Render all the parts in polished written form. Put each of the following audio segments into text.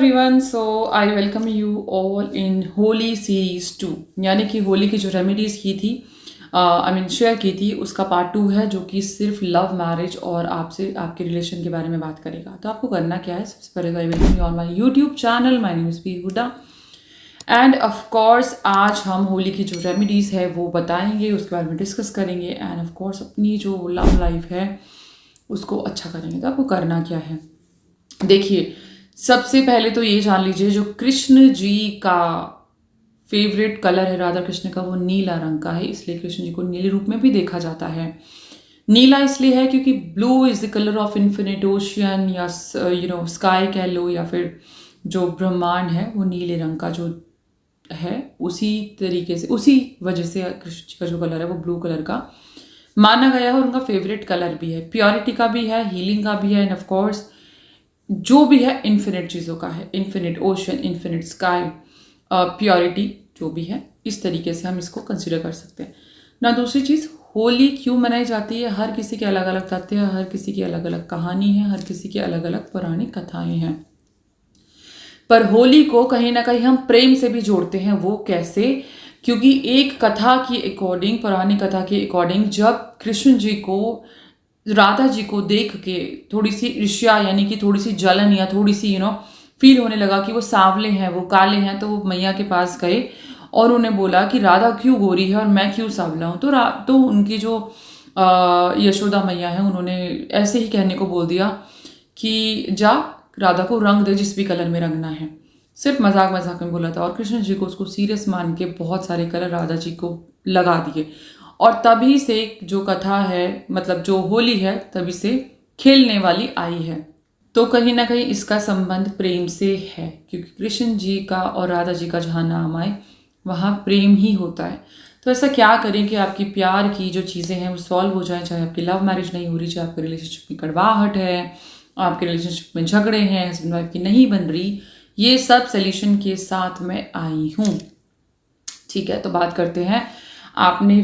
Everyone, so I welcome you all in Holi series 2, यानी कि होली की जो रेमेडीज़ की थी शेयर की थी, उसका पार्ट 2 है जो कि सिर्फ लव मैरिज और आपसे आपके रिलेशन के बारे में बात करेगा। तो आपको करना क्या है, सबसे पहले तो I welcome you on my YouTube channel. My name is P Hooda and of course आज हम होली की जो रेमेडीज़ है वो बताएंगे, उसके बारे में डिस्कस करेंगे एंड ऑफ कोर्स अपनी जो लव लाइफ है उसको अच्छा करेंगे। तो आपको करना क्या है, देखिए सबसे पहले तो ये जान लीजिए जो कृष्ण जी का फेवरेट कलर है राधा कृष्ण का, वो नीला रंग का है। इसलिए कृष्ण जी को नीले रूप में भी देखा जाता है। नीला इसलिए है क्योंकि blue is the colour of infinite ocean या स्काई कह लो, या फिर जो ब्रह्मांड है वो नीले रंग का जो है, उसी तरीके से उसी वजह से कृष्ण जी का जो कलर है वो ब्लू कलर का माना गया है और उनका फेवरेट कलर भी है। प्योरिटी का भी है, हीलिंग का भी है एंड ऑफ कोर्स जो भी है इन्फिनिट चीज़ों का है, infinite ocean, infinite sky, purity जो भी है, इस तरीके से हम इसको कंसिडर कर सकते हैं ना। दूसरी चीज़, होली क्यों मनाई जाती है, हर किसी के अलग अलग तथ्य है, हर किसी की अलग अलग कहानी है, हर किसी की अलग अलग पौराणिक कथाएं हैं, पर होली को कहीं ना कहीं हम प्रेम से भी जोड़ते हैं। वो कैसे? क्योंकि एक कथा की अकॉर्डिंग, पौराणिक कथा के अकॉर्डिंग, जब कृष्ण जी को राधा जी को देख के थोड़ी सी ईर्ष्या यानी कि थोड़ी सी जलन या थोड़ी सी फील होने लगा कि वो सांवले हैं, वो काले हैं, तो वो मैया के पास गए और उन्हें बोला कि राधा क्यों गोरी है और मैं क्यों सांवला हूँ। तो उनकी जो यशोदा मैया है, उन्होंने ऐसे ही कहने को बोल दिया कि जा राधा को रंग दे, जिस भी कलर में रंगना है। सिर्फ मजाक मजाक में बोला था और कृष्ण जी को उसको सीरियस मान के बहुत सारे कलर राधा जी को लगा दिए और तभी से जो कथा है, मतलब जो होली है, तभी से खेलने वाली आई है। तो कहीं ना कहीं इसका संबंध प्रेम से है, क्योंकि कृष्ण जी का और राधा जी का जहाँ नाम आए वहाँ प्रेम ही होता है। तो ऐसा क्या करें कि आपकी प्यार की जो चीज़ें हैं वो सॉल्व हो जाएं, चाहे आपकी लव मैरिज नहीं हो रही, चाहे आपके रिलेशनशिप में कड़वाहट है, आपके रिलेशनशिप में झगड़े हैं, हस्बैंड वाइफ की नहीं बन रही, ये सब सोल्यूशन के साथ मैं आई हूँ। ठीक है, तो बात करते हैं आपने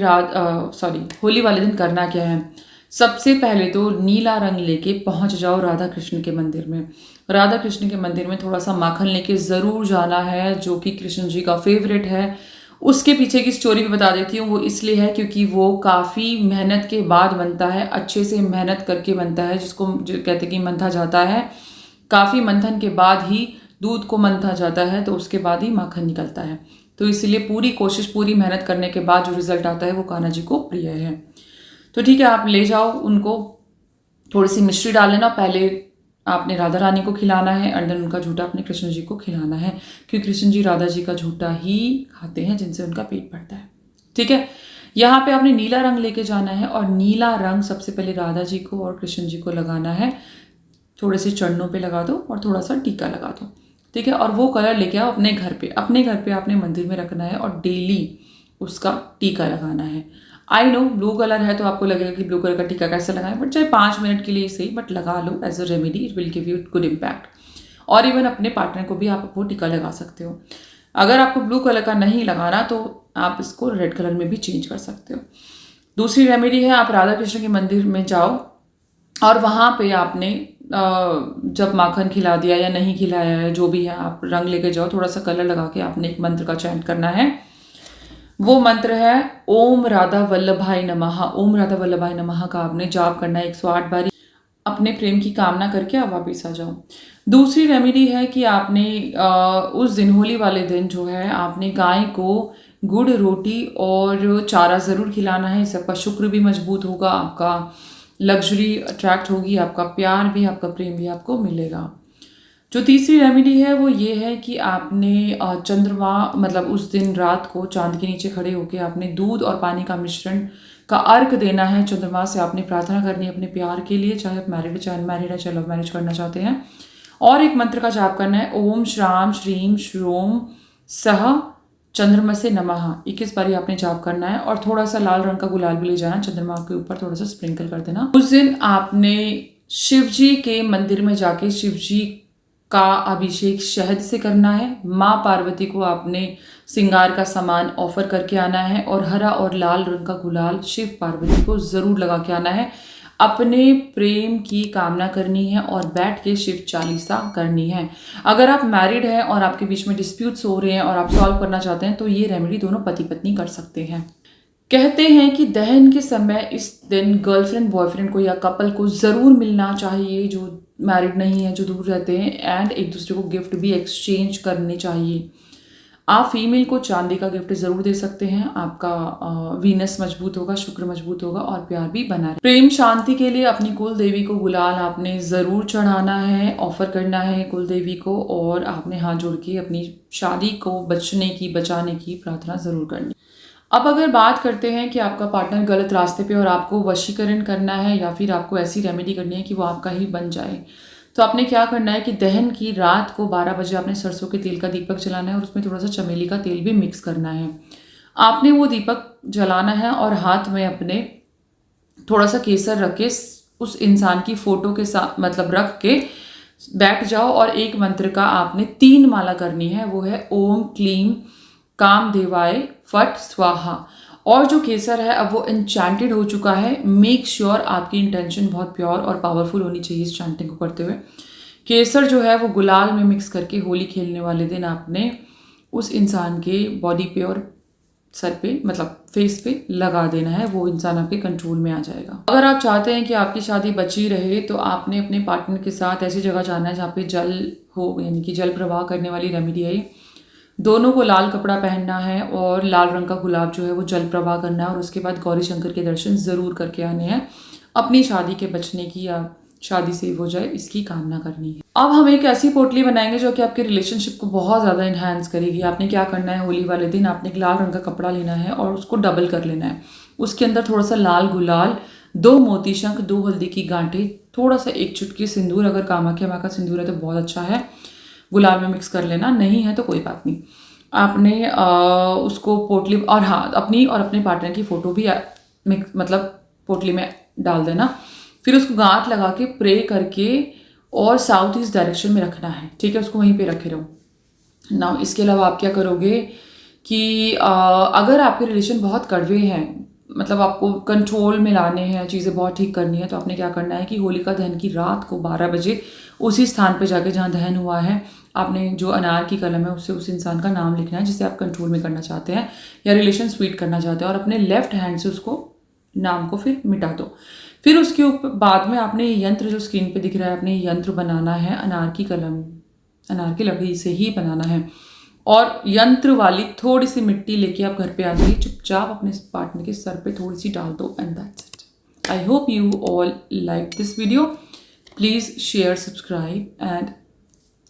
होली वाले दिन करना क्या है। सबसे पहले तो नीला रंग लेके पहुंच जाओ राधा कृष्ण के मंदिर में। राधा कृष्ण के मंदिर में थोड़ा सा माखन लेके ज़रूर जाना है, जो कि कृष्ण जी का फेवरेट है। उसके पीछे की स्टोरी भी बता देती हूँ। वो इसलिए है क्योंकि वो काफ़ी मेहनत के बाद बनता है, अच्छे से मेहनत करके बनता है, जिसको जो कहते हैं कि मंथा जाता है। काफ़ी मंथन के बाद ही दूध को मंथा जाता है, तो उसके बाद ही माखन निकलता है। तो इसलिए पूरी कोशिश, पूरी मेहनत करने के बाद जो रिजल्ट आता है वो कान्हा जी को प्रिय है। तो ठीक है, आप ले जाओ उनको, थोड़ी सी मिश्री डाल लेना। पहले आपने राधा रानी को खिलाना है और देन उनका झूठा अपने कृष्ण जी को खिलाना है, क्योंकि कृष्ण जी राधा जी का झूठा ही खाते हैं, जिनसे उनका पेट भरता है। ठीक है, यहाँ पे आपने नीला रंग लेके जाना है और नीला रंग सबसे पहले राधा जी को और कृष्ण जी को लगाना है। थोड़े से चरणों पे लगा दो और थोड़ा सा टीका लगा दो। ठीक है, और वो कलर लेके आओ अपने घर पे। अपने घर पे आपने मंदिर में रखना है और डेली उसका टीका लगाना है। आई नो ब्लू कलर है तो आपको लगेगा कि ब्लू कलर का टीका कैसे लगाएं, बट चाहे 5 मिनट के लिए सही, बट लगा लो as a remedy, it will give you good impact. और इवन अपने पार्टनर को भी आप वो टीका लगा सकते हो। अगर आपको ब्लू कलर का नहीं लगाना तो आप इसको रेड कलर में भी चेंज कर सकते हो। दूसरी रेमेडी है, आप राधा कृष्ण के मंदिर में जाओ और वहाँ पे आपने जब माखन खिला दिया या नहीं खिलाया है, जो भी है, आप रंग लेके जाओ, थोड़ा सा कलर लगा के आपने एक मंत्र का चैंट करना है। वो मंत्र है ओम राधा वल्लभाय नमः। ओम राधा वल्लभाय नमः का आपने जाप करना है 108 बारी। अपने प्रेम की कामना करके आप वापिस आ जाओ। दूसरी रेमेडी है कि आपने उस दिन, होली वाले दिन जो है, आपने गाय को गुड़, रोटी और चारा ज़रूर खिलाना है। इससे आपका शुक्र भी मजबूत होगा, आपका लग्जरी अट्रैक्ट होगी, आपका प्यार भी, आपका प्रेम भी आपको मिलेगा। जो तीसरी रेमेडी है वो ये है कि आपने चंद्रमा, मतलब उस दिन रात को चांद के नीचे खड़े होकर आपने दूध और पानी का मिश्रण का अर्घ देना है। चंद्रमा से आपने प्रार्थना करनी है अपने प्यार के लिए, चाहे आप मैरिड है, चाहे अनमैरिड है, चाहे लव मैरिज करना चाहते हैं। और एक मंत्र का जाप करना है, ओम श्राम श्रीम श्रोम सह चंद्रमा से नमः। 21 बारी आपने जाप करना है और थोड़ा सा लाल रंग का गुलाल भी ले जाना, चंद्रमा के ऊपर थोड़ा सा स्प्रिंकल कर देना। उस दिन आपने शिव जी के मंदिर में जाके शिव जी का अभिषेक शहद से करना है। माँ पार्वती को आपने श्रृंगार का सामान ऑफर करके आना है और हरा और लाल रंग का गुलाल शिव पार्वती को ज़रूर लगा के आना है। अपने प्रेम की कामना करनी है और बैठ के शिव चालीसा करनी है। अगर आप मैरिड हैं और आपके बीच में डिस्प्यूट्स हो रहे हैं और आप सॉल्व करना चाहते हैं तो ये रेमेडी दोनों पति पत्नी कर सकते हैं। कहते हैं कि दहन के समय इस दिन गर्लफ्रेंड बॉयफ्रेंड को या कपल को ज़रूर मिलना चाहिए जो मैरिड नहीं है, जो दूर रहते हैं, एंड एक दूसरे को गिफ्ट भी एक्सचेंज करने चाहिए। आप फीमेल को चांदी का गिफ्ट ज़रूर दे सकते हैं। आपका वीनस मजबूत होगा, शुक्र मजबूत होगा और प्यार भी बना रहे। प्रेम शांति के लिए अपनी कुल देवी को गुलाल आपने ज़रूर चढ़ाना है, ऑफर करना है कुल देवी को, और आपने हाथ जोड़ के अपनी शादी को बचाने की प्रार्थना ज़रूर करनी। अब अगर बात करते हैं कि आपका पार्टनर गलत रास्ते पे और आपको वशीकरण करना है या फिर आपको ऐसी रेमेडी करनी है कि वो आपका ही बन जाए, तो आपने क्या करना है कि दहन की रात को 12 बजे आपने सरसों के तेल का दीपक जलाना है और उसमें थोड़ा सा चमेली का तेल भी मिक्स करना है। आपने वो दीपक जलाना है और हाथ में अपने थोड़ा सा केसर रख के उस इंसान की फोटो के साथ मतलब रख के बैठ जाओ और एक मंत्र का आपने 3 माला करनी है। वो है ओम क्लीम कामदेवाय फट स्वाहा। और जो केसर है अब वो एन्चेंटेड हो चुका है। मेक श्योर आपकी इंटेंशन बहुत प्योर और पावरफुल होनी चाहिए इस चैंटिंग को करते हुए। केसर जो है वो गुलाल में मिक्स करके होली खेलने वाले दिन आपने उस इंसान के बॉडी पे और सर पे मतलब फेस पे लगा देना है। वो इंसान आपके कंट्रोल में आ जाएगा। अगर आप चाहते हैं कि आपकी शादी बची रहे तो आपने अपने पार्टनर के साथ ऐसी जगह जाना है जहाँ पे जल हो, यानी कि जल प्रवाह करने वाली रेमेडी है। दोनों को लाल कपड़ा पहनना है और लाल रंग का गुलाब जो है वो जल प्रवाह करना है और उसके बाद गौरी शंकर के दर्शन ज़रूर करके आने हैं। अपनी शादी के बचने की या शादी सेव हो जाए इसकी कामना करनी है। अब हम एक ऐसी पोटली बनाएंगे जो कि आपके रिलेशनशिप को बहुत ज़्यादा इन्हांस करेगी। आपने क्या करना है, होली वाले दिन आपने एक लाल रंग का कपड़ा लेना है और उसको डबल कर लेना है। उसके अंदर थोड़ा सा लाल गुलाल, 2 मोती शंख, 2 हल्दी की गांठें, थोड़ा सा 1 चुटकी सिंदूर, अगर कामाख्या माँ का सिंदूर है तो बहुत अच्छा है, गुलाल में मिक्स कर लेना, नहीं है तो कोई बात नहीं। आपने उसको पोटली और हाँ अपनी और अपने पार्टनर की फ़ोटो भी मतलब पोटली में डाल देना। फिर उसको गांठ लगा के प्रे करके और साउथ ईस्ट डायरेक्शन में रखना है, ठीक है, उसको वहीं पे रखे रहो ना। इसके अलावा आप क्या करोगे कि अगर आपके रिलेशन बहुत कड़वे हैं, मतलब आपको कंट्रोल में लाने हैं, चीज़ें बहुत ठीक करनी है, तो आपने क्या करना है कि होलिका दहन की रात को 12 बजे उसी स्थान पे जाके जहाँ दहन हुआ है आपने जो अनार की कलम है उससे उस इंसान का नाम लिखना है जिसे आप कंट्रोल में करना चाहते हैं या रिलेशन स्वीट करना चाहते हैं, और अपने लेफ्ट हैंड से उसको नाम को फिर मिटा दो। फिर उसके ऊपर बाद में आपने यंत्र जो स्क्रीन पे दिख रहा है, आपने यंत्र बनाना है अनार की कलम, अनार की लकड़ी से ही बनाना है, और यंत्र वाली थोड़ी सी मिट्टी लेके आप घर पे आ जाइए, चुपचाप अपने पार्टनर के सर पे थोड़ी सी डाल दो and that's it. I hope you all like this video. Please share, subscribe and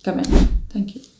comment. Thank you.